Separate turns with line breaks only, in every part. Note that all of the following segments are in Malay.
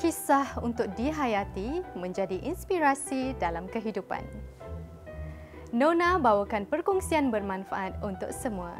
kisah untuk dihayati menjadi inspirasi dalam kehidupan. Nona bawakan perkongsian bermanfaat untuk semua.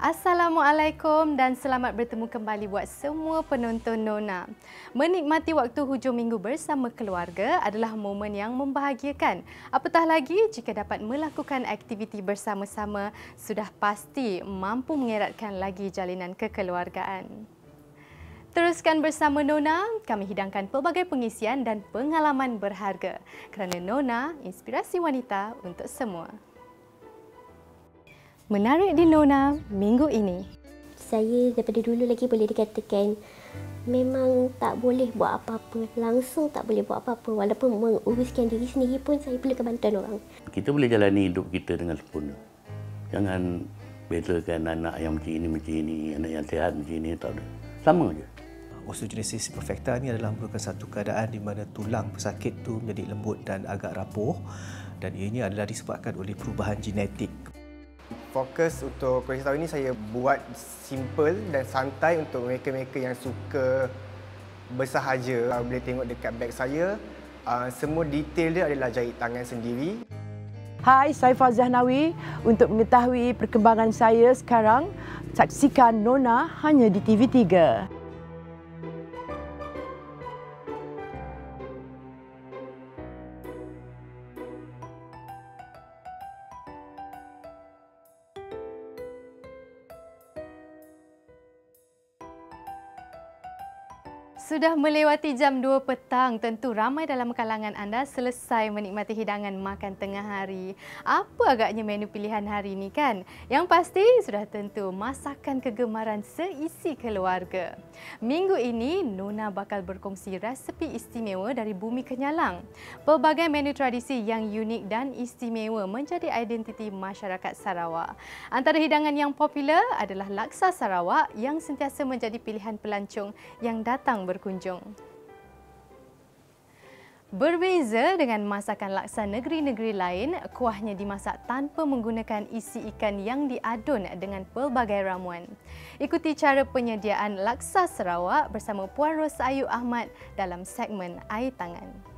Assalamualaikum dan selamat bertemu kembali buat semua penonton Nona. Menikmati waktu hujung minggu bersama keluarga adalah momen yang membahagiakan. Apatah lagi jika dapat melakukan aktiviti bersama-sama, sudah pasti mampu mengeratkan lagi jalinan kekeluargaan. Teruskan bersama Nona, kami hidangkan pelbagai pengisian dan pengalaman berharga. Kerana Nona, inspirasi wanita untuk semua. Menarik di Nona minggu ini.
Saya daripada dulu lagi boleh dikatakan memang tak boleh buat apa-apa. Langsung tak boleh buat apa-apa. Walaupun menguruskan diri sendiri pun saya perlukan bantuan orang.
Kita boleh jalani hidup kita dengan sempurna. Jangan bezakan anak yang macam ini, anak yang sihat macam ini. Tak ada. Sama je.
Osteogenesis imperfecta ni adalah merupakan satu keadaan di mana tulang pesakit tu menjadi lembut dan agak rapuh. Dan ianya adalah disebabkan oleh perubahan genetik.
Fokus untuk kuliah tahun ini saya buat simple dan santai untuk mereka-mereka yang suka bersahaja. Boleh tengok dekat beg saya, semua detail dia adalah jahit tangan sendiri.
Hai, saya Fazah Nawi. Untuk mengetahui perkembangan saya sekarang, saksikan Nona hanya di TV3.
Sudah melewati jam 2 petang, tentu ramai dalam kalangan anda selesai menikmati hidangan makan tengah hari. Apa agaknya menu pilihan hari ini kan? Yang pasti sudah tentu masakan kegemaran seisi keluarga. Minggu ini, Nona bakal berkongsi resepi istimewa dari bumi Kenyalang. Pelbagai menu tradisi yang unik dan istimewa menjadi identiti masyarakat Sarawak. Antara hidangan yang popular adalah laksa Sarawak yang sentiasa menjadi pilihan pelancong yang datang berkunjung. Berbeza dengan masakan laksa negeri-negeri lain, kuahnya dimasak tanpa menggunakan isi ikan yang diadun dengan pelbagai ramuan. Ikuti cara penyediaan laksa Sarawak bersama Puan Rosayu Ahmad dalam segmen Air Tangan.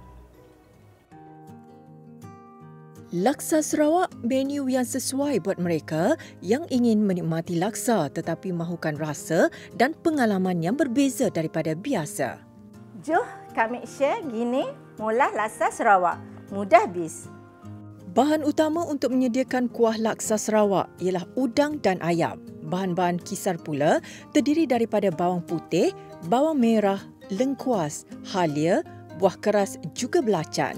Laksa Sarawak menu yang sesuai buat mereka yang ingin menikmati laksa tetapi mahukan rasa dan pengalaman yang berbeza daripada biasa.
Jom kami share gini mulah laksa Sarawak. Mudah bis.
Bahan utama untuk menyediakan kuah laksa Sarawak ialah udang dan ayam. Bahan-bahan kisar pula terdiri daripada bawang putih, bawang merah, lengkuas, halia, buah keras juga belacan.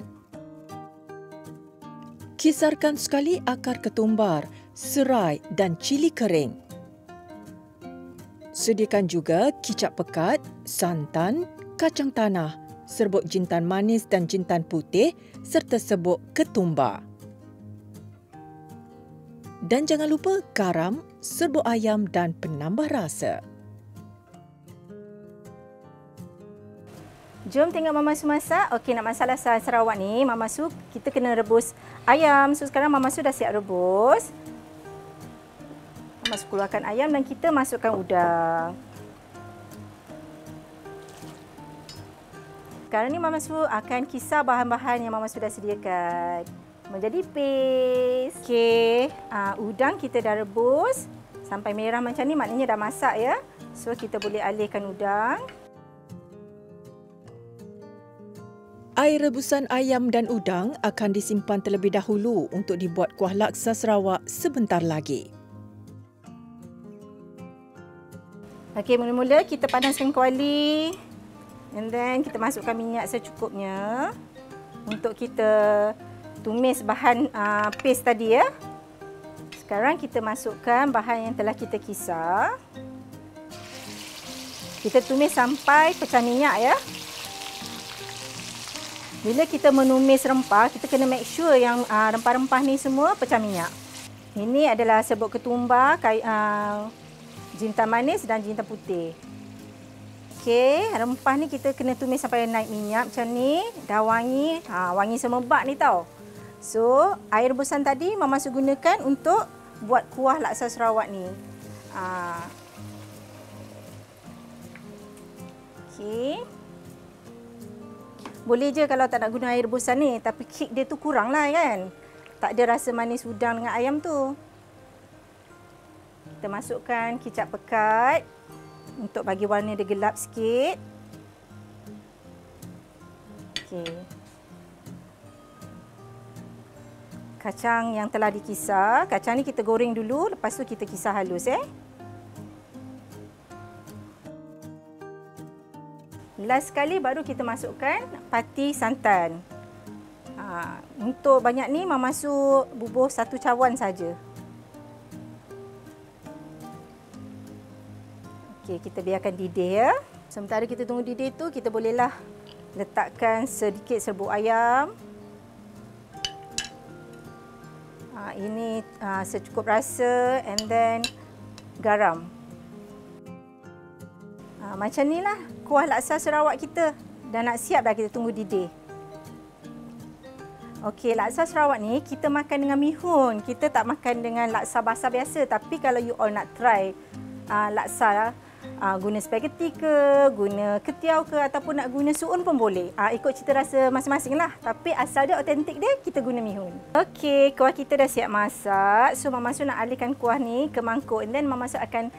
Kisarkan sekali akar ketumbar, serai dan cili kering. Sediakan juga kicap pekat, santan, kacang tanah, serbuk jintan manis dan jintan putih serta serbuk ketumbar. Dan jangan lupa garam, serbuk ayam dan penambah rasa.
Jom tengok Mama Su masak. Okey, nak masak laksa Sarawak ni, Mama Su kita kena rebus ayam. So sekarang Mama Su dah siap rebus. Mama Su keluarkan ayam dan kita masukkan udang. Sekarang ni Mama Su akan kisar bahan-bahan yang Mama Su dah sediakan. Menjadi paste. Okey, udang kita dah rebus sampai merah macam ni, maknanya dah masak ya. So kita boleh alihkan udang.
Air rebusan ayam dan udang akan disimpan terlebih dahulu untuk dibuat kuah laksa Sarawak sebentar lagi.
Okey, mula-mula kita panaskan kuali. And then kita masukkan minyak secukupnya untuk kita tumis bahan paste tadi ya. Sekarang kita masukkan bahan yang telah kita kisar. Kita tumis sampai pecah minyak ya. Bila kita menumis rempah, kita kena make sure yang rempah-rempah ni semua pecah minyak. Ini adalah serbuk ketumbar, jintan manis dan jintan putih. Okey, rempah ni kita kena tumis sampai naik minyak macam ni. Dah wangi, wangi semerbak ni tau. So, air rebusan tadi Mama Su gunakan untuk buat kuah laksa Sarawak ni. Okey. Boleh je kalau tak nak guna air rebusan ni, tapi kick dia tu kurang lah kan. Tak ada rasa manis udang dengan ayam tu. Kita masukkan kicap pekat untuk bagi warna dia gelap sikit. Okey. Kacang yang telah dikisar, kacang ni kita goreng dulu, lepas tu kita kisar halus Last sekali baru kita masukkan pati santan. Untuk banyak ni Mama Su bubuh 1 cawan saja. Okey, kita biarkan didih ya. Sementara kita tunggu didih tu, kita bolehlah letakkan sedikit serbuk ayam. Ini secukup rasa and then garam. Macam ni lah kuah laksa Sarawak kita. Dah nak siap dah, kita tunggu didih. Okey, laksa Sarawak ni kita makan dengan mihun. Kita tak makan dengan laksa basah biasa. Tapi kalau you all nak try laksa, guna spaghetti ke, guna ketiau ke, ataupun nak guna suun pun boleh. Ikut cita rasa masing-masing lah. Tapi asal dia autentik dia, kita guna mihun. Okey, kuah kita dah siap masak. So, Mama Su nak alihkan kuah ni ke mangkuk. And then Mama Su akan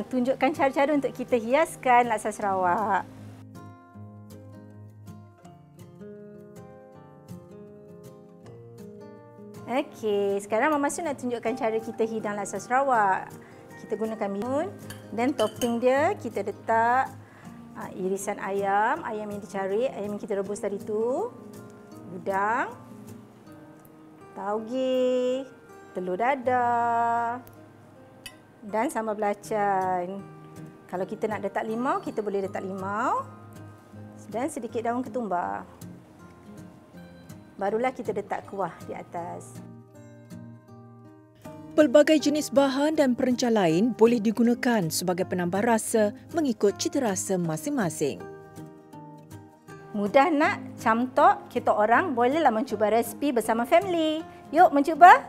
tunjukkan cara-cara untuk kita hiaskan laksa Sarawak. Okey, sekarang Mama Su nak tunjukkan cara kita hidang laksa Sarawak. Kita gunakan mihun dan topping dia kita letak irisan ayam yang dicari, ayam yang kita rebus tadi tu, udang, tauge, telur dadah dan sambal belacan. Kalau kita nak letak limau, kita boleh letak limau dan sedikit daun ketumbar. Barulah kita letak kuah di atas.
Pelbagai jenis bahan dan perenca lain boleh digunakan sebagai penambah rasa mengikut cita rasa masing-masing.
Mudah nak, camtok, kita orang bolehlah mencuba resipi bersama family. Yuk mencuba!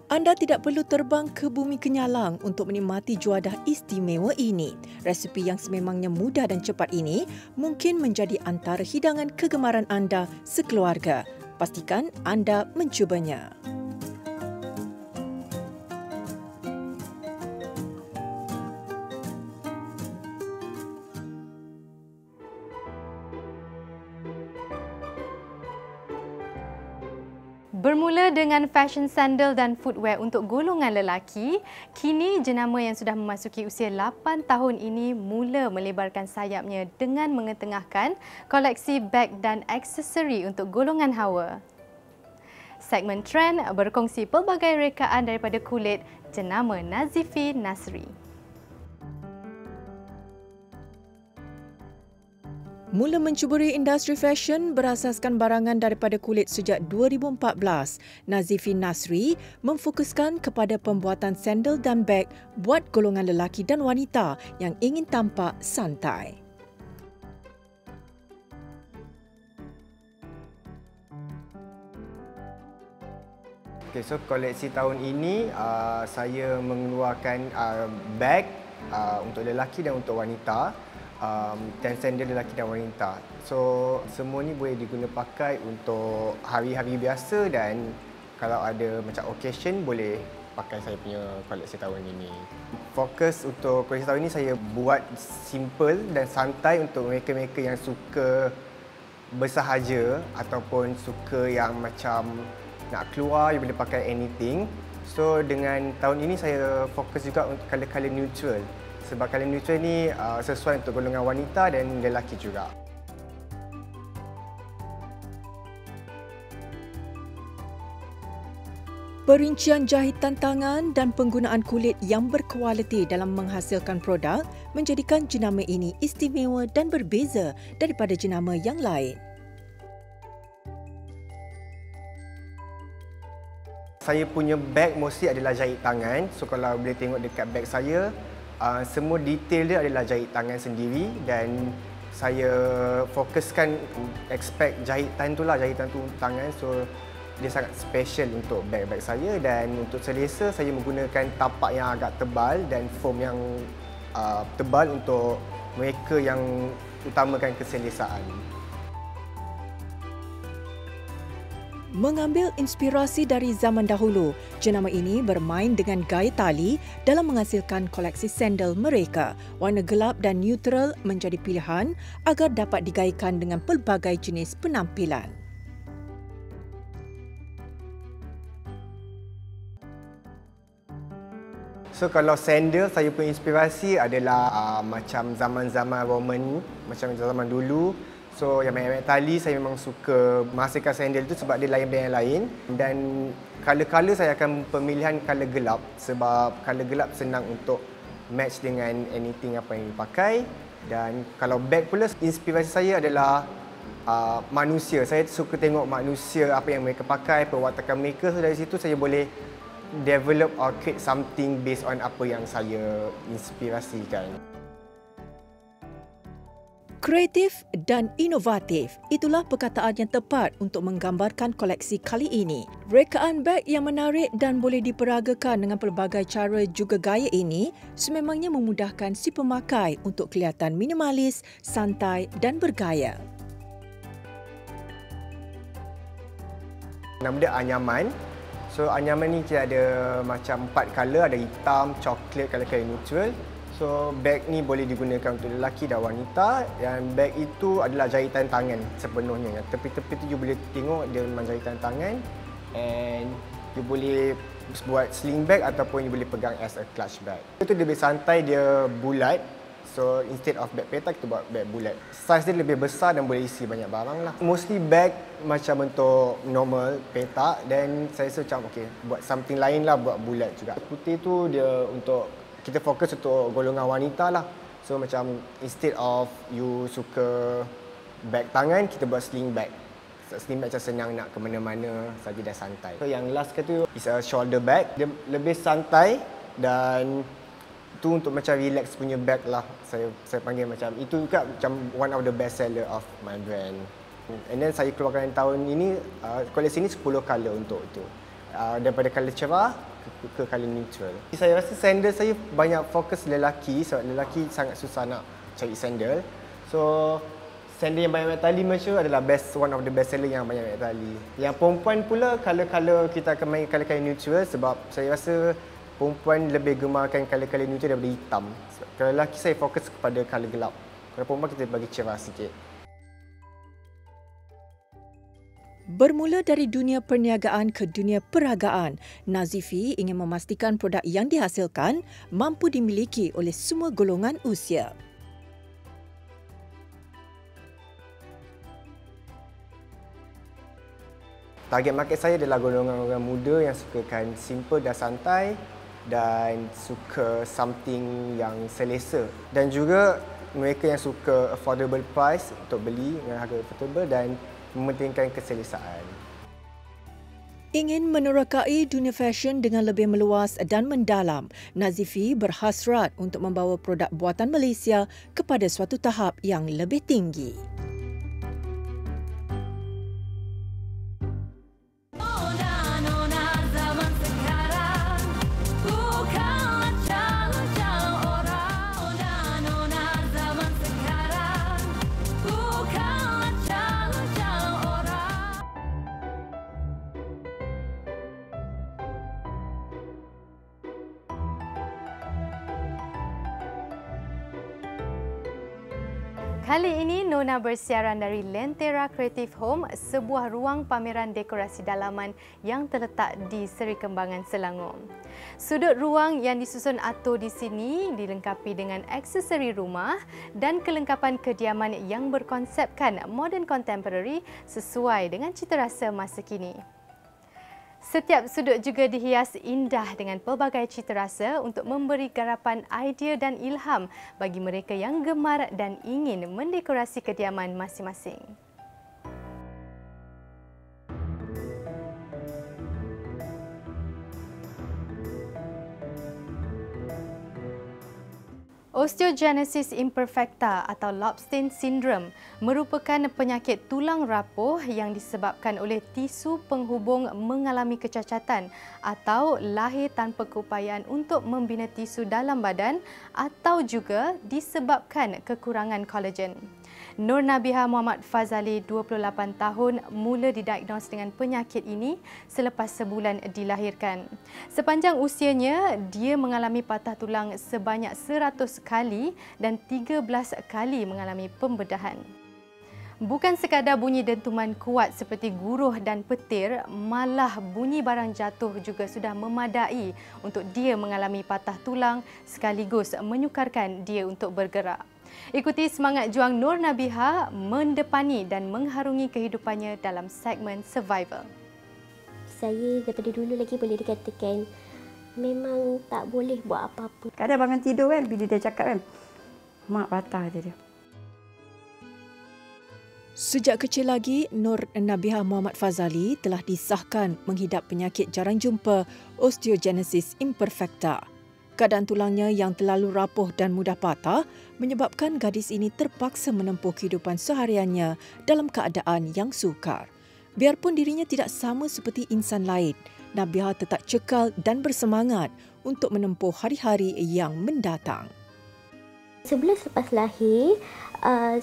Anda tidak perlu terbang ke bumi Kenyalang untuk menikmati juadah istimewa ini. Resipi yang sememangnya mudah dan cepat ini mungkin menjadi antara hidangan kegemaran anda sekeluarga. Pastikan anda mencubanya.
Bermula dengan fashion sandal dan footwear untuk golongan lelaki, kini jenama yang sudah memasuki usia 8 tahun ini mula melebarkan sayapnya dengan mengetengahkan koleksi beg dan aksesori untuk golongan hawa. Segmen trend berkongsi pelbagai rekaan daripada kulit jenama Nazifi Nasri.
Mula mencuburi industri fashion berasaskan barangan daripada kulit sejak 2014, Nazifi Nasri memfokuskan kepada pembuatan sandal dan beg buat golongan lelaki dan wanita yang ingin tampak santai.
Okay, so koleksi tahun ini saya mengeluarkan beg untuk lelaki dan untuk wanita. Dan sandal lelaki dan wanita. So, semua ni boleh diguna pakai untuk hari-hari biasa dan kalau ada macam occasion boleh pakai saya punya koleksi tahun ini. Fokus untuk koleksi tahun ini saya buat simple dan santai untuk mereka-mereka yang suka bersahaja ataupun suka yang macam nak keluar, you boleh pakai anything. So, dengan tahun ini saya fokus juga untuk color-color neutral. sebab colour neutral ni sesuai untuk golongan wanita dan lelaki juga.
Perincian jahitan tangan dan penggunaan kulit yang berkualiti dalam menghasilkan produk menjadikan jenama ini istimewa dan berbeza daripada jenama yang lain.
Saya punya beg mostly adalah jahit tangan. So kalau boleh tengok dekat beg saya, semua detail dia adalah jahit tangan sendiri dan saya fokuskan expect jahitan tu tangan. So dia sangat special untuk beg-beg saya dan untuk selesa saya menggunakan tapak yang agak tebal dan foam yang tebal untuk mereka yang utamakan keselesaan.
Mengambil inspirasi dari zaman dahulu, jenama ini bermain dengan gaya tali dalam menghasilkan koleksi sandal mereka. Warna gelap dan neutral menjadi pilihan agar dapat digayakan dengan pelbagai jenis penampilan.
So kalau sandal, saya punya inspirasi adalah macam zaman-zaman Roman, macam zaman dulu. So yang banyak tali, saya memang suka menghasilkan sandal itu sebab dia lain daripada yang lain. Dan colour-colour saya akan pemilihan colour gelap sebab colour gelap senang untuk match dengan anything apa yang dipakai. Dan kalau bag pula, inspirasi saya adalah manusia. Saya suka tengok manusia, apa yang mereka pakai, perwatakan mereka. So dari situ saya boleh develop or create something based on apa yang saya inspirasikan.
Kreatif dan inovatif, itulah perkataan yang tepat untuk menggambarkan koleksi kali ini. Rekaan beg yang menarik dan boleh diperagakan dengan pelbagai cara juga gaya ini sememangnya memudahkan si pemakai untuk kelihatan minimalis, santai dan bergaya.
Nama dia anyaman. So anyaman ni kita ada macam 4 color, ada hitam, coklat, color neutral. So beg ni boleh digunakan untuk lelaki dan wanita. Dan beg itu adalah jahitan tangan sepenuhnya. Tepi-tepi tu you boleh tengok dia memang jahitan tangan. And you boleh buat sling bag ataupun you boleh pegang as a clutch bag. Itu dia lebih santai, dia bulat. So instead of bag petak, kita buat bag bulat. Size dia lebih besar dan boleh isi banyak barang lah. Mostly bag macam bentuk normal, petak. Dan saya rasa macam okay, buat something lain lah, buat bulat juga. Putih tu dia untuk, kita fokus untuk golongan wanita lah. So macam instead of you suka bag tangan, kita buat sling bag. Sling bag macam senang nak ke mana-mana saja dan santai. So yang last tu is a shoulder bag. Dia lebih santai dan tu untuk macam relax punya bag lah. Saya panggil macam itu juga macam one of the best seller of my brand. And then saya keluarkan tahun ini koleksi ni 10 color untuk itu. Daripada color cerah ke color neutral. Saya rasa sandal saya banyak fokus lelaki sebab lelaki sangat susah nak cari sandal. So sandal yang banyak tali macam adalah one of the best seller yang banyak tali. Yang perempuan pula color kita akan main color neutral sebab saya rasa perempuan lebih gemarkan color neutral daripada hitam. Kalau lelaki saya fokus kepada color gelap. Kalau perempuan kita bagi cerah sikit.
Bermula dari dunia perniagaan ke dunia peragaan, Nazifi ingin memastikan produk yang dihasilkan mampu dimiliki oleh semua golongan usia.
Target market saya adalah golongan orang muda yang sukakan simple dan santai dan suka something yang selesa. Dan juga mereka yang suka affordable price untuk beli dengan harga affordable dan mementingkan keselesaan.
Ingin menerokai dunia fashion dengan lebih meluas dan mendalam, Nazifi berhasrat untuk membawa produk buatan Malaysia kepada suatu tahap yang lebih tinggi.
Kali ini Nona bersiaran dari Lentera Creative Home, sebuah ruang pameran dekorasi dalaman yang terletak di Seri Kembangan, Selangor. Sudut ruang yang disusun atur di sini dilengkapi dengan aksesori rumah dan kelengkapan kediaman yang berkonsepkan modern contemporary sesuai dengan cita rasa masa kini. Setiap sudut juga dihias indah dengan pelbagai cita rasa untuk memberi garapan idea dan ilham bagi mereka yang gemar dan ingin mendekorasi kediaman masing-masing. Osteogenesis imperfecta atau Lobstein syndrome merupakan penyakit tulang rapuh yang disebabkan oleh tisu penghubung mengalami kecacatan atau lahir tanpa keupayaan untuk membina tisu dalam badan atau juga disebabkan kekurangan kolagen. Nur Nabiha Muhammad Fazali, 28 tahun, mula didiagnos dengan penyakit ini selepas sebulan dilahirkan. Sepanjang usianya, dia mengalami patah tulang sebanyak 100 kali dan 13 kali mengalami pembedahan. Bukan sekadar bunyi dentuman kuat seperti guruh dan petir, malah bunyi barang jatuh juga sudah memadai untuk dia mengalami patah tulang sekaligus menyukarkan dia untuk bergerak. Ikuti semangat juang Nur Nabiha mendepani dan mengharungi kehidupannya dalam segmen Survivor.
Saya daripada dulu lagi boleh dikatakan memang tak boleh buat apa-apa.
Kadang bangun tidur kan, bila dia cakap kan, mak patah dia.
Sejak kecil lagi, Nur Nabiha Muhammad Fazali telah disahkan menghidap penyakit jarang jumpa osteogenesis imperfecta. Keadaan tulangnya yang terlalu rapuh dan mudah patah menyebabkan gadis ini terpaksa menempuh kehidupan sehariannya dalam keadaan yang sukar. Biarpun dirinya tidak sama seperti insan lain, Nabiha tetap cekal dan bersemangat untuk menempuh hari-hari yang mendatang.
Sebelum selepas lahir,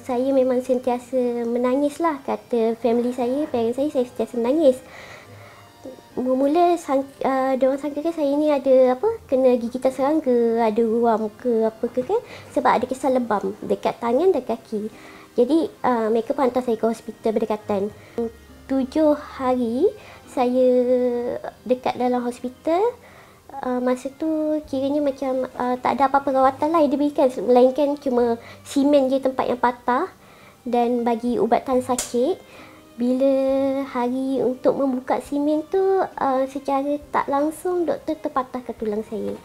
saya memang sentiasa menangislah, kata family saya, parents saya sentiasa menangis. Mula-mula diorang sangka saya ni ada kena gigitan serangga, ada ruam ke apa ke kan, sebab ada kisah lebam dekat tangan dan kaki. Jadi mereka pun hantar saya ke hospital berdekatan. 7 hari saya dekat dalam hospital. Masa tu kiranya macam tak ada apa-apa rawatan lain diberikan, melainkan cuma simen je tempat yang patah dan bagi ubatan sakit. Bila hari untuk membuka simen tu, secara tak langsung doktor terpatahkan tulang saya.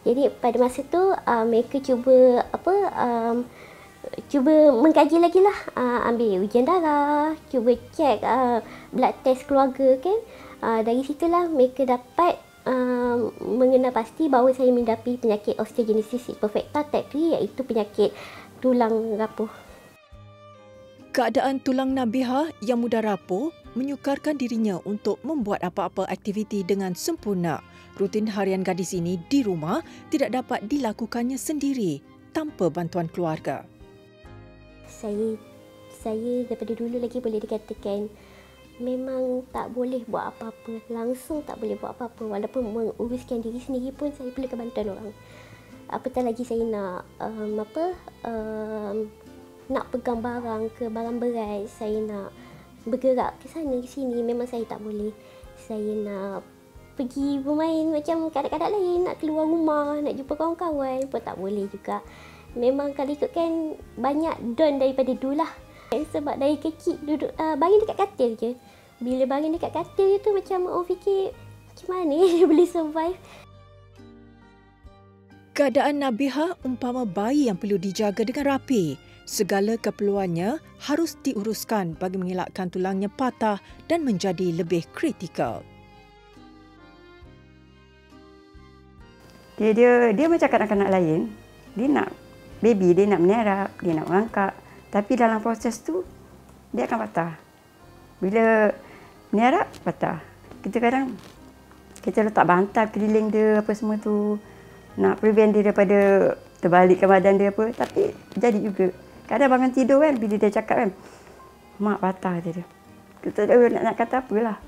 Jadi pada masa tu mereka cuba cuba mengkaji lagi lah, ambil ujian darah, cuba cek blood test keluarga kan. Dari situlah mereka dapat mengenal pasti bahawa saya menghadapi penyakit osteogenesis imperfecta type 3, iaitu penyakit tulang rapuh.
Keadaan tulang Nabiha yang mudah rapuh menyukarkan dirinya untuk membuat apa-apa aktiviti dengan sempurna. Rutin harian gadis ini di rumah tidak dapat dilakukannya sendiri tanpa bantuan keluarga.
Saya daripada dulu lagi boleh dikatakan memang tak boleh buat apa-apa, langsung tak boleh buat apa-apa. Walaupun menguruskan diri sendiri pun saya perlukan bantuan orang. Apatah lagi saya nak nak pegang barang ke barang berat, saya nak bergerak ke sana ke sini, memang saya tak boleh. Saya nak pergi bermain macam kadang-kadang lain, nak keluar rumah, nak jumpa kawan-kawan pun tak boleh juga. Memang kalau ikutkan banyak down daripada dulu lah. Sebab dari kecil duduk baring dekat katil je. Bila baring dekat katil tu macam orang fikir macam mana dia boleh survive.
Keadaan Nabiha umpama bayi yang perlu dijaga dengan rapi. Segala keperluannya harus diuruskan bagi mengelakkan tulangnya patah dan menjadi lebih kritikal.
Dia macam kanak-kanak lain. Dia nak baby, dia nak menyerap, dia nak mengangkat. Tapi dalam proses tu, dia akan patah. Bila menyerap, patah. Kita letak bantal keliling dia, apa semua tu. Nak prevent dia daripada terbalikkan badan dia apa. Tapi jadi juga. Kadang bangun tidur kan, bila dia cakap kan, mak patah dia. Kita tak nak kata apalah.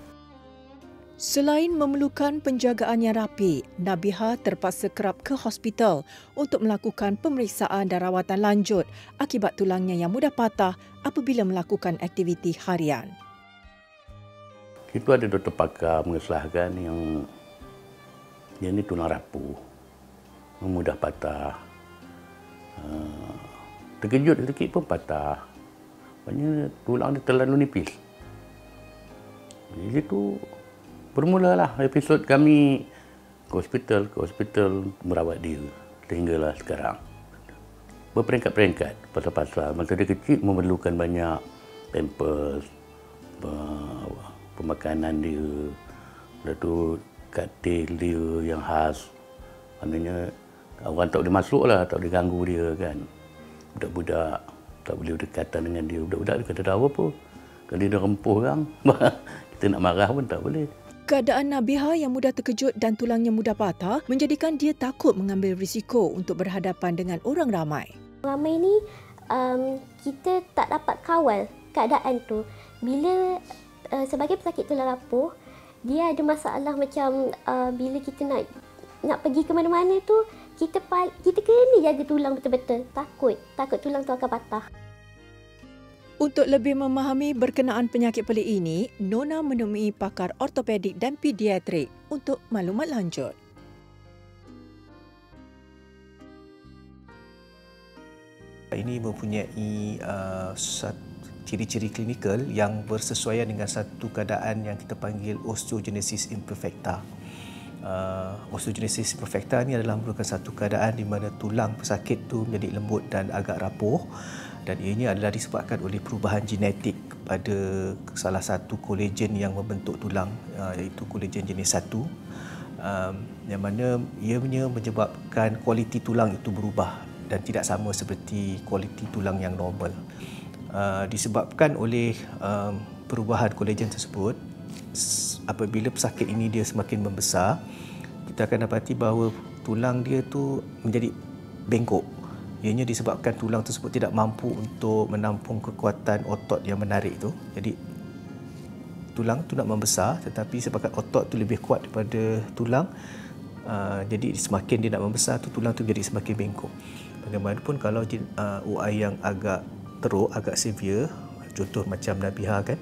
Selain memerlukan penjagaan yang rapi, Nabihah terpaksa kerap ke hospital untuk melakukan pemeriksaan dan rawatan lanjut akibat tulangnya yang mudah patah apabila melakukan aktiviti harian.
Itu ada doktor pakar mengesahkan yang dia ni tulang rapuh, mudah patah. Terkejut sedikit pun patah. Maksudnya tulang dia terlalu nipis. Jadi itu bermulalah episod kami ke hospital merawat dia sehinggalah sekarang. Berperingkat-peringkat pasal-pasal. Masa dia kecil memerlukan banyak pampers, pemakanan dia, lepas tu katil dia yang khas. Maknanya orang tak boleh masuk lah, tak boleh ganggu dia kan. Budak-budak tak boleh berdekatan dengan dia. Budak-budak dia kata tak apa pun. Kalau dia rempuh orang, kita nak marah pun tak boleh.
Keadaan Nabihah yang mudah terkejut dan tulangnya mudah patah menjadikan dia takut mengambil risiko untuk berhadapan dengan orang ramai.
Ramai ni kita tak dapat kawal keadaan tu. Bila sebagai pesakit tulang rapuh, dia ada masalah macam bila kita nak pergi ke mana-mana tu, kita kena jaga tulang betul-betul. Takut tulang tu akan patah.
Untuk lebih memahami berkenaan penyakit pelik ini, Nona menemui pakar ortopedik dan pediatrik untuk maklumat lanjut.
Ini mempunyai ciri-ciri klinikal yang bersesuaian dengan satu keadaan yang kita panggil osteogenesis imperfecta. Osteogenesis imperfecta ini adalah merupakan satu keadaan di mana tulang pesakit itu menjadi lembut dan agak rapuh, dan ianya adalah disebabkan oleh perubahan genetik pada salah satu kolagen yang membentuk tulang, iaitu kolagen jenis 1, yang mana ianya menyebabkan kualiti tulang itu berubah dan tidak sama seperti kualiti tulang yang normal. Disebabkan oleh perubahan kolagen tersebut, apabila pesakit ini dia semakin membesar, kita akan dapati bahawa tulang dia tu menjadi bengkok. Ianya disebabkan tulang tersebut tidak mampu untuk menampung kekuatan otot yang menarik tu. Jadi tulang tu nak membesar, tetapi sebabkan otot tu lebih kuat daripada tulang, jadi semakin dia nak membesar tu, tulang tu jadi semakin bengkok. Bagaimanapun kalau UI yang agak teruk, agak severe, contoh macam Nabihah kan,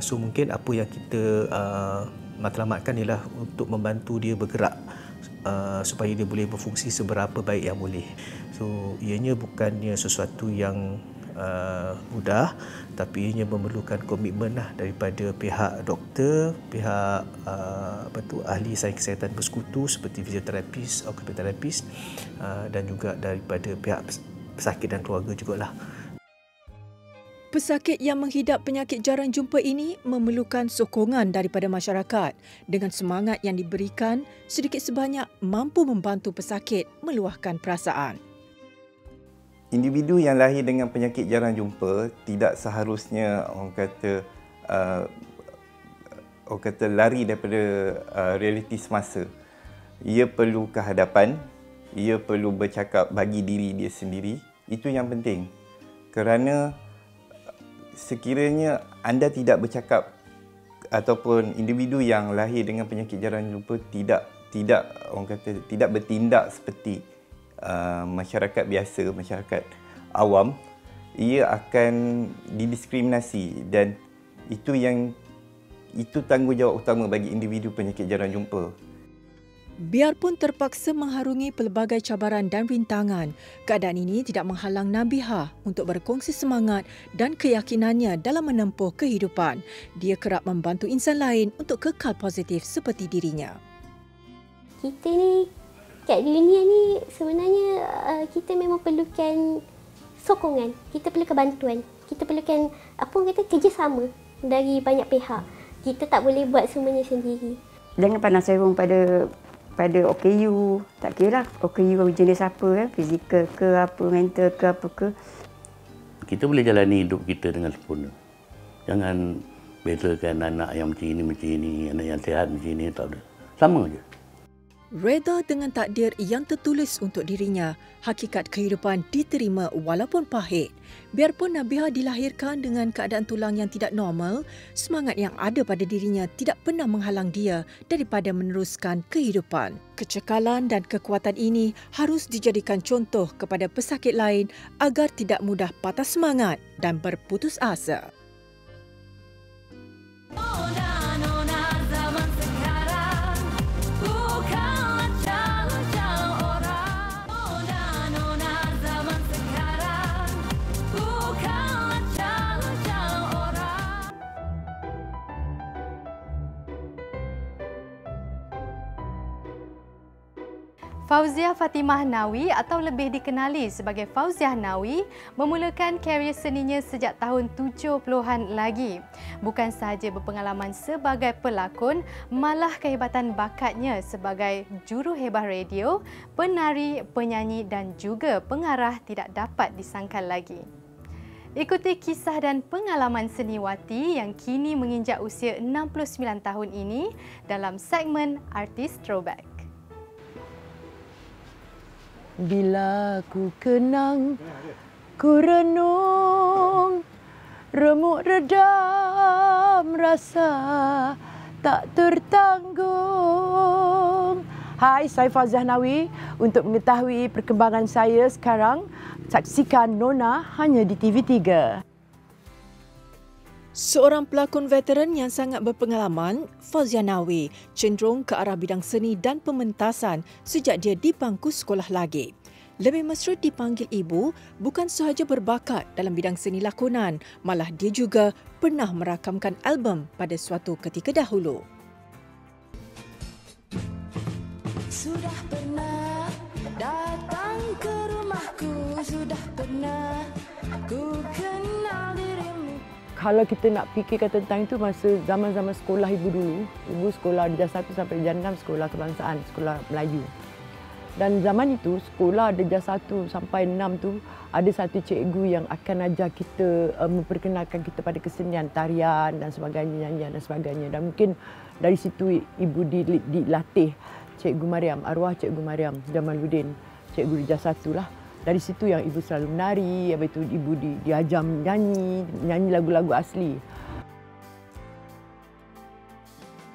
so mungkin apa yang kita matlamatkan ialah untuk membantu dia bergerak supaya dia boleh berfungsi seberapa baik yang boleh. So ianya bukannya sesuatu yang mudah, tapi ianya memerlukan komitmen lah daripada pihak doktor, pihak ahli sains kesihatan bersekutu seperti fizioterapis, okupaterapis, dan juga daripada pihak pesakit dan keluarga jugalah.
Pesakit yang menghidap penyakit jarang jumpa ini memerlukan sokongan daripada masyarakat. Dengan semangat yang diberikan, sedikit sebanyak mampu membantu pesakit meluahkan perasaan.
Individu yang lahir dengan penyakit jarang jumpa tidak seharusnya orang kata lari daripada realiti semasa. Ia perlu kehadapan, ia perlu bercakap bagi diri dia sendiri. Itu yang penting. Kerana sekiranya anda tidak bercakap ataupun individu yang lahir dengan penyakit jarang jumpa tidak bertindak seperti masyarakat biasa, masyarakat awam, ia akan didiskriminasi, dan itu tanggungjawab utama bagi individu penyakit jarang jumpa.
Biarpun terpaksa mengharungi pelbagai cabaran dan rintangan, keadaan ini tidak menghalang Nabihah untuk berkongsi semangat dan keyakinannya dalam menempuh kehidupan. Dia kerap membantu insan lain untuk kekal positif seperti dirinya.
Kita ni kat dunia ni sebenarnya kita memang perlukan sokongan, kita perlukan bantuan, kita perlukan kerjasama dari banyak pihak. Kita tak boleh buat semuanya sendiri.
Jangan pandang serong pada OKU, tak kira lah OKU jenis apa kan, fizikal ke apa, mental ke apa ke.
Kita boleh jalani hidup kita dengan sempurna. Jangan bezakan anak yang macam ini, anak yang sihat macam ini, tak ada. Sama je.
Reda dengan takdir yang tertulis untuk dirinya, hakikat kehidupan diterima walaupun pahit. Biarpun Nabihah dilahirkan dengan keadaan tulang yang tidak normal, semangat yang ada pada dirinya tidak pernah menghalang dia daripada meneruskan kehidupan. Kecekalan dan kekuatan ini harus dijadikan contoh kepada pesakit lain agar tidak mudah patah semangat dan berputus asa.
Fauziah Fatimah Nawi atau lebih dikenali sebagai Fauziah Nawi memulakan karier seninya sejak tahun 70-an lagi. Bukan sahaja berpengalaman sebagai pelakon, malah kehebatan bakatnya sebagai juruhebah radio, penari, penyanyi dan juga pengarah tidak dapat disangkal lagi. Ikuti kisah dan pengalaman seni Wati yang kini menginjak usia 69 tahun ini dalam segmen Artis Throwback.
Bila ku kenang, ku renung, remuk redam rasa tak tertanggung. Hai, saya Fauziah Nawi. Untuk mengetahui perkembangan saya sekarang, saksikan Nona hanya di TV3.
Seorang pelakon veteran yang sangat berpengalaman, Fauziah Nawi cenderung ke arah bidang seni dan pementasan sejak dia di bangku sekolah lagi. Lebih mesra dipanggil ibu bukan sahaja berbakat dalam bidang seni lakonan, malah dia juga pernah merakamkan album pada suatu ketika dahulu.
Sudah pernah datang ke rumahku, sudah pernah ku kenal dirimu.
Kalau kita nak fikirkan tentang itu masa zaman-zaman sekolah ibu dulu, ibu sekolah darjah 1 sampai darjah 6 sekolah kebangsaan, sekolah Melayu. Dan zaman itu sekolah darjah 1 sampai 6 tu ada satu cikgu yang akan ajar kita, memperkenalkan kita pada kesenian, tarian dan sebagainya, nyanyian dan sebagainya. Dan mungkin dari situ ibu dilatih Cikgu Mariam, arwah Cikgu Mariam Jamaluddin, cikgu darjah 1 lah. Dari situ yang ibu selalu menari, habis itu ibu diajar nyanyi lagu-lagu asli.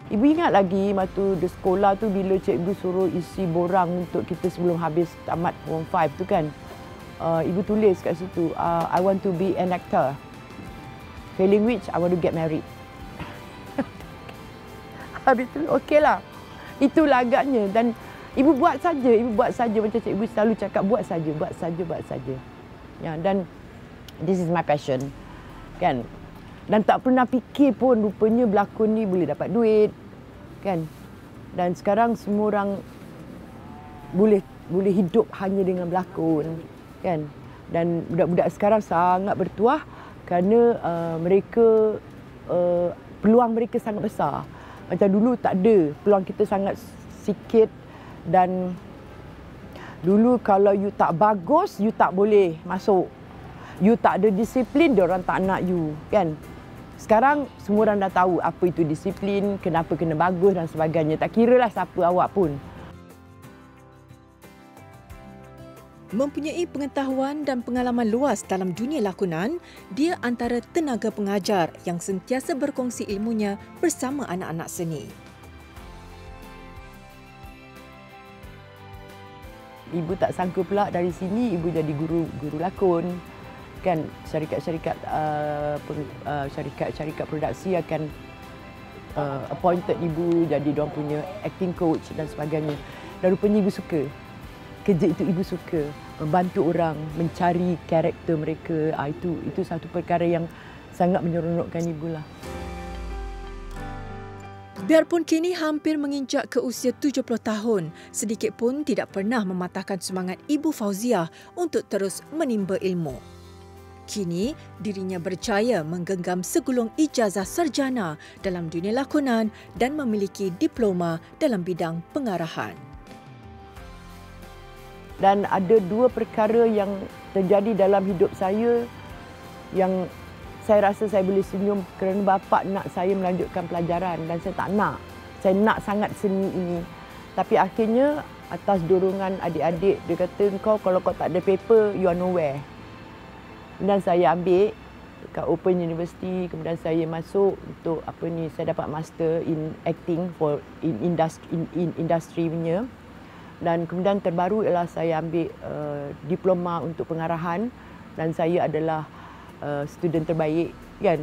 Ibu ingat lagi waktu di sekolah tu bila cikgu suruh isi borang untuk kita sebelum habis tamat Form 5 tu kan. Ibu tulis kat situ, I want to be an actor. Failing which, I want to get married. Habis tu okeylah. Itulah agaknya dan ibu buat saja macam cikgu selalu cakap buat saja. Ya, dan this is my passion. Kan? Dan tak pernah fikir pun rupanya berlakon ni boleh dapat duit. Kan? Dan sekarang semua orang boleh hidup hanya dengan berlakon. Kan? Dan budak-budak sekarang sangat bertuah kerana mereka peluang mereka sangat besar. Macam dulu tak ada, peluang kita sangat sikit. Dan dulu kalau you tak bagus, you tak boleh masuk. You tak ada disiplin, diorang tak nak you, kan? Sekarang semua orang dah tahu apa itu disiplin, kenapa kena bagus dan sebagainya. Tak kiralah siapa awak pun.
Mempunyai pengetahuan dan pengalaman luas dalam dunia lakonan, dia antara tenaga pengajar yang sentiasa berkongsi ilmunya bersama anak-anak seni.
Ibu tak sangka pula dari sini ibu jadi guru lakon. Kan syarikat-syarikat produksi akan appointed ibu jadi diorang punya acting coach dan sebagainya. Dan rupanya ibu suka. Kerja itu ibu suka. Membantu orang mencari karakter mereka. Itu satu perkara yang sangat menyeronokkan ibu lah.
Biarpun kini hampir menginjak ke usia 70 tahun, sedikit pun tidak pernah mematahkan semangat Ibu Fauziah untuk terus menimba ilmu. Kini, dirinya berjaya menggenggam segulung ijazah sarjana dalam dunia lakonan dan memiliki diploma dalam bidang pengarahan.
Dan ada dua perkara yang terjadi dalam hidup saya yang saya rasa saya boleh senyum kerana bapa nak saya melanjutkan pelajaran dan saya tak nak. Saya nak sangat seni ini. Tapi akhirnya atas dorongan adik-adik, dia kata kalau kau tak ada paper, you are nowhere. Dan saya ambil kat Open University, kemudian saya masuk untuk saya dapat master in acting in industry punya. Dan kemudian terbaru ialah saya ambil diploma untuk pengarahan dan saya adalah student terbaik kan.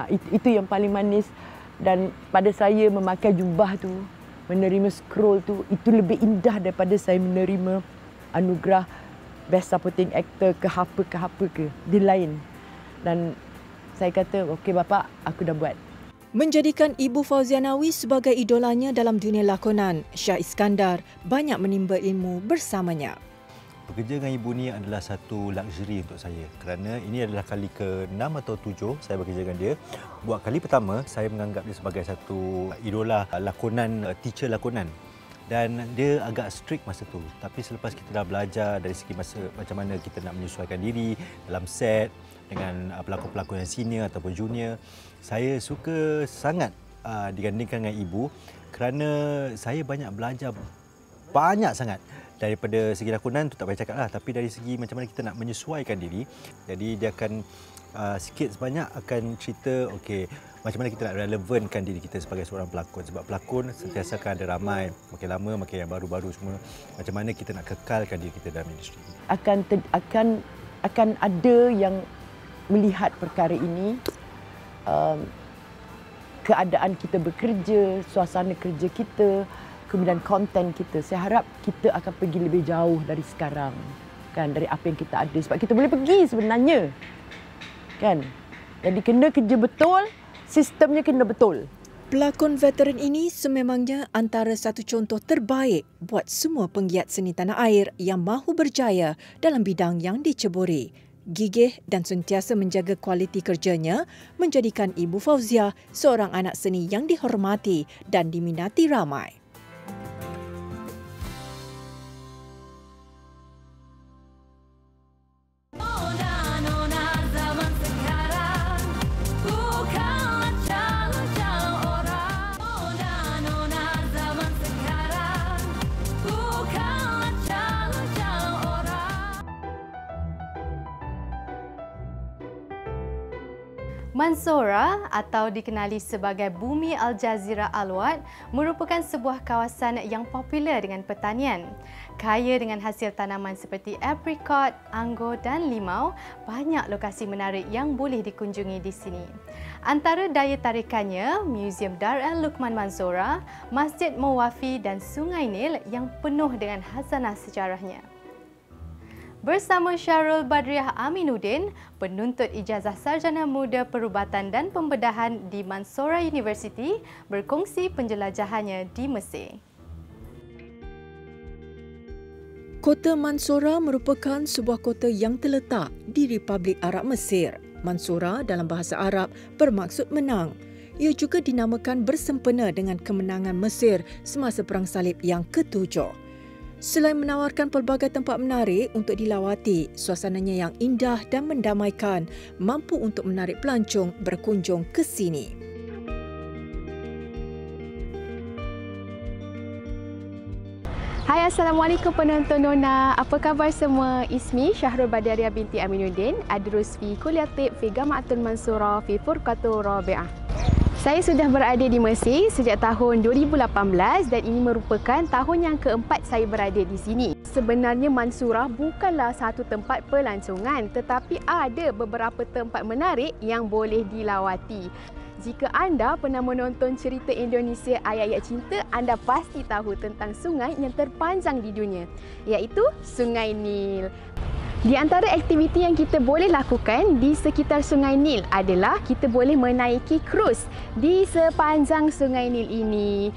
Itu yang paling manis. Dan pada saya memakai jubah tu, menerima scroll tu, itu lebih indah daripada saya menerima anugerah Best Supporting Actor ke apa ke. Dia lain. Dan saya kata, okey bapa, aku dah buat.
Menjadikan Ibu Fauzianawi sebagai idolanya dalam dunia lakonan, Shah Iskandar banyak menimba ilmu bersamanya.
Bekerja dengan ibu ni adalah satu luxury untuk saya kerana ini adalah kali ke-6 atau 7 saya bekerja dengan dia. Buat kali pertama, saya menganggap dia sebagai satu idola lakonan, teacher lakonan. Dan dia agak strict masa tu. Tapi selepas kita dah belajar dari segi macam mana kita nak menyesuaikan diri dalam set dengan pelakon-pelakon yang senior ataupun junior, saya suka sangat digandingkan dengan ibu kerana saya banyak belajar banyak sangat. Daripada segi lakonan tu tak payah cakap lah, tapi dari segi macam mana kita nak menyesuaikan diri. Jadi dia akan sikit sebanyak akan cerita macam mana kita nak relevankan diri kita sebagai seorang pelakon. Sebab pelakon sentiasa akan ada ramai, makin lama makin yang baru-baru semua. Macam mana kita nak kekalkan diri kita dalam industri. Akan ada yang melihat perkara ini, keadaan kita bekerja, suasana kerja kita, kemudian konten kita. Saya harap kita akan pergi lebih jauh dari sekarang, kan, dari apa yang kita ada. Sebab kita boleh pergi sebenarnya, kan. Jadi kena kerja betul, sistemnya kena betul.
Pelakon veteran ini sememangnya antara satu contoh terbaik buat semua penggiat seni tanah air yang mahu berjaya dalam bidang yang diceburi. Gigih dan sentiasa menjaga kualiti kerjanya menjadikan Ibu Fauzia seorang anak seni yang dihormati dan diminati ramai.
Mansora atau dikenali sebagai Bumi Al-Jazirah Al-Wad merupakan sebuah kawasan yang popular dengan pertanian. Kaya dengan hasil tanaman seperti aprikot, anggur dan limau, banyak lokasi menarik yang boleh dikunjungi di sini. Antara daya tarikannya, Museum Dar al-Luqman Mansora, Masjid Mawafi dan Sungai Nil yang penuh dengan khazanah sejarahnya. Bersama Syarul Badriah Aminuddin, penuntut ijazah sarjana muda perubatan dan pembedahan di Mansora University, berkongsi penjelajahannya di Mesir.
Kota Mansora merupakan sebuah kota yang terletak di Republik Arab Mesir. Mansora dalam bahasa Arab bermaksud menang. Ia juga dinamakan bersempena dengan kemenangan Mesir semasa Perang Salib yang ke-7. Selain menawarkan pelbagai tempat menarik untuk dilawati, suasananya yang indah dan mendamaikan mampu untuk menarik pelancong berkunjung ke sini.
Hai, Assalamualaikum penonton Nona. Apa khabar semua? Ismi Syahrul Badriah binti Aminuddin, adrus fi Kuliah Tib fi Jamaatul Mansura fi Furqatul Rabi'ah. Saya sudah berada di Mesir sejak tahun 2018 dan ini merupakan tahun yang keempat saya berada di sini. Sebenarnya Mansurah bukanlah satu tempat pelancongan, tetapi ada beberapa tempat menarik yang boleh dilawati. Jika anda pernah menonton cerita Indonesia Ayat-Ayat Cinta, anda pasti tahu tentang sungai yang terpanjang di dunia, iaitu Sungai Nil. Di antara aktiviti yang kita boleh lakukan di sekitar Sungai Nil adalah kita boleh menaiki krus di sepanjang Sungai Nil ini.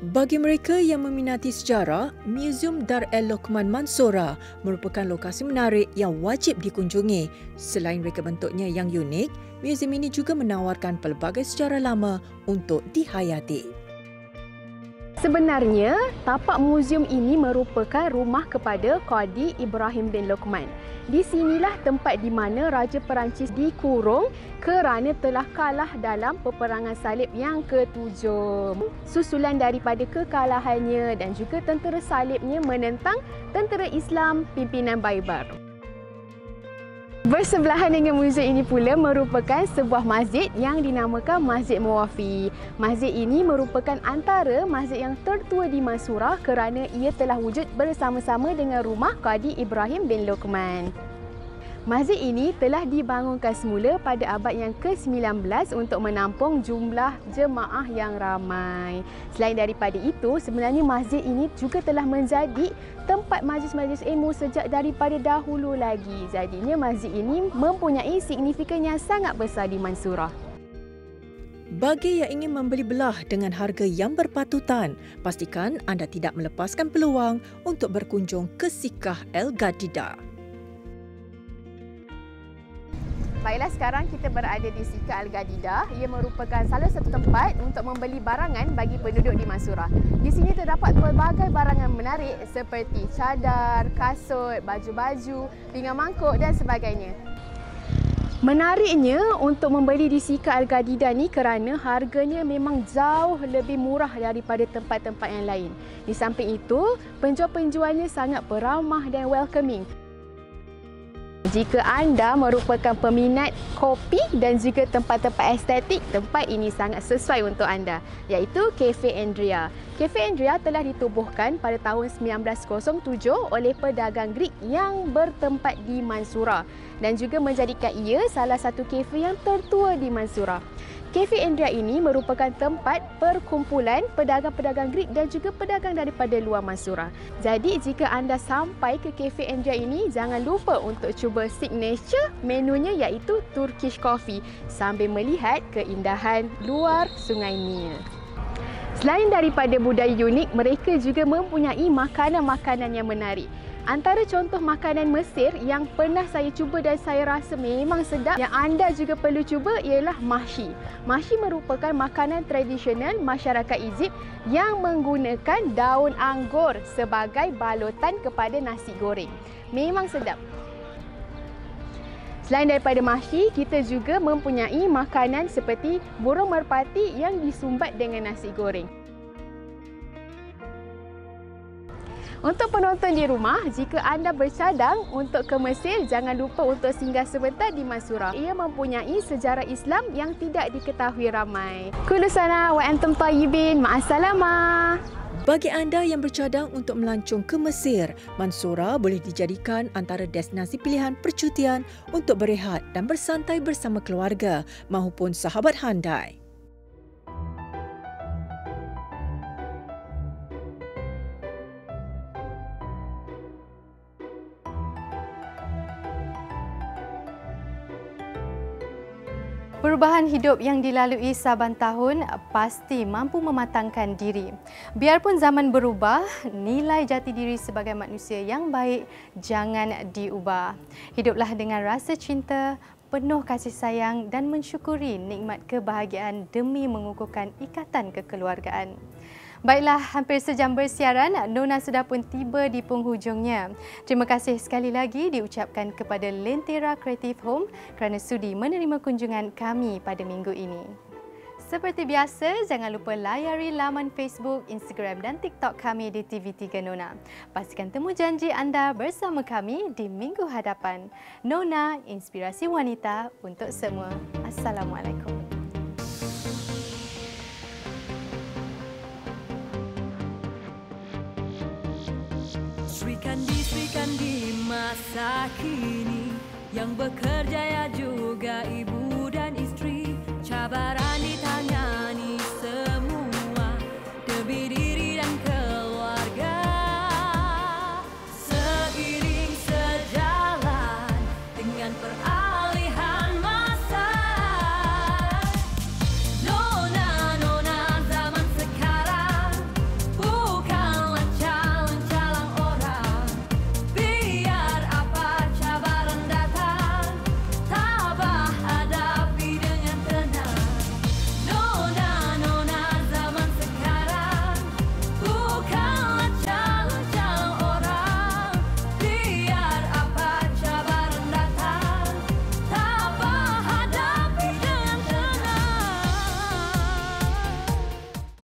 Bagi mereka yang meminati sejarah, Museum Dar al-Luqman Mansora merupakan lokasi menarik yang wajib dikunjungi. Selain reka bentuknya yang unik, museum ini juga menawarkan pelbagai sejarah lama untuk dihayati.
Sebenarnya, tapak muzium ini merupakan rumah kepada Qadi Ibrahim bin Luqman. Di sinilah tempat di mana Raja Perancis dikurung kerana telah kalah dalam peperangan salib yang ke-7. Susulan daripada kekalahannya dan juga tentera salibnya menentang tentera Islam pimpinan Baibars. Bersebelahan dengan muzium ini pula merupakan sebuah masjid yang dinamakan Masjid Muwafi. Masjid ini merupakan antara masjid yang tertua di Mansurah kerana ia telah wujud bersama-sama dengan rumah Qadi Ibrahim bin Luqman. Masjid ini telah dibangunkan semula pada abad yang ke-19 untuk menampung jumlah jemaah yang ramai. Selain daripada itu, sebenarnya masjid ini juga telah menjadi tempat majlis-majlis ilmu sejak daripada dahulu lagi. Jadinya masjid ini mempunyai signifikan yang sangat besar di Mansurah.
Bagi yang ingin membeli belah dengan harga yang berpatutan, pastikan anda tidak melepaskan peluang untuk berkunjung ke Sikah El Gadida.
Baiklah, sekarang kita berada di Sikah Al Gadida. Ia merupakan salah satu tempat untuk membeli barangan bagi penduduk di Mansurah. Di sini terdapat pelbagai barangan menarik seperti cadar, kasut, baju-baju, pinggan mangkuk dan sebagainya. Menariknya untuk membeli di Sikah Al Gadida ni kerana harganya memang jauh lebih murah daripada tempat-tempat yang lain. Di samping itu, penjual-penjualnya sangat beramah dan welcoming. Jika anda merupakan peminat kopi dan juga tempat-tempat estetik, tempat ini sangat sesuai untuk anda, iaitu Cafe Andrea. Cafe Andrea telah ditubuhkan pada tahun 1907 oleh pedagang Greek yang bertempat di Mansurah dan juga menjadikan ia salah satu kafe yang tertua di Mansurah. Cafe Andrea ini merupakan tempat perkumpulan pedagang-pedagang Greek dan juga pedagang daripada luar Mansurah. Jadi jika anda sampai ke Cafe Andrea ini, jangan lupa untuk cuba signature menunya iaitu Turkish Coffee sambil melihat keindahan luar Sungai Nil. Selain daripada budaya unik, mereka juga mempunyai makanan-makanan yang menarik. Antara contoh makanan Mesir yang pernah saya cuba dan saya rasa memang sedap yang anda juga perlu cuba ialah mahshi. Mahshi merupakan makanan tradisional masyarakat Egypt yang menggunakan daun anggur sebagai balutan kepada nasi goreng. Memang sedap. Selain daripada mahshi, kita juga mempunyai makanan seperti burung merpati yang disumbat dengan nasi goreng. Untuk penonton di rumah, jika anda bercadang untuk ke Mesir, jangan lupa untuk singgah sebentar di Mansurah. Ia mempunyai sejarah Islam yang tidak diketahui ramai. Kullu sana wa antum tayyibin. Ma'assalamah.
Bagi anda yang bercadang untuk melancong ke Mesir, Mansurah boleh dijadikan antara destinasi pilihan percutian untuk berehat dan bersantai bersama keluarga maupun sahabat handai.
Perubahan hidup yang dilalui saban tahun pasti mampu mematangkan diri. Biarpun zaman berubah, nilai jati diri sebagai manusia yang baik jangan diubah. Hiduplah dengan rasa cinta, penuh kasih sayang dan mensyukuri nikmat kebahagiaan demi mengukuhkan ikatan kekeluargaan. Baiklah, hampir sejam bersiaran, Nona sudah pun tiba di penghujungnya. Terima kasih sekali lagi diucapkan kepada Lentera Creative Home kerana sudi menerima kunjungan kami pada minggu ini. Seperti biasa, jangan lupa layari laman Facebook, Instagram dan TikTok kami di TV3 Nona. Pastikan temu janji anda bersama kami di minggu hadapan. Nona, inspirasi wanita untuk semua. Assalamualaikum.
Sri Kandi masa kini yang bekerja ya juga ibu.